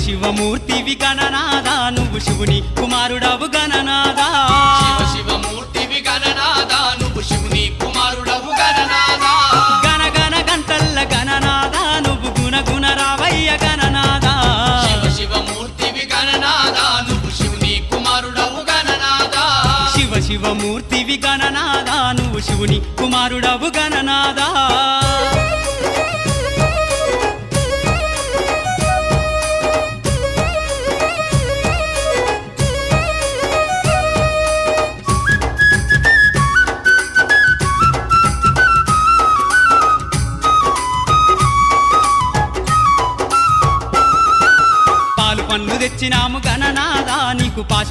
శివమూర్తివి గణనాదా నువ్వు శివుని కుమారుడవు గణనాదా శివమూర్తివి గణనాదా నువ్వు శివుని కుమారుడవు గణనాదా గణగణ గంటల్ల గణనాదా నువ్వు గుణగుణ రావయ్య గణనాదా శివమూర్తివి గణనాదా నువ్వు శివుని కుమారుడవు గణనాదా శివమూర్తివి గణనాదా నువ్వు శివుని కుమారుడవు గణనాదా పాలు పండ్లు తెచ్చినాము గణనాదా నీకు పాశ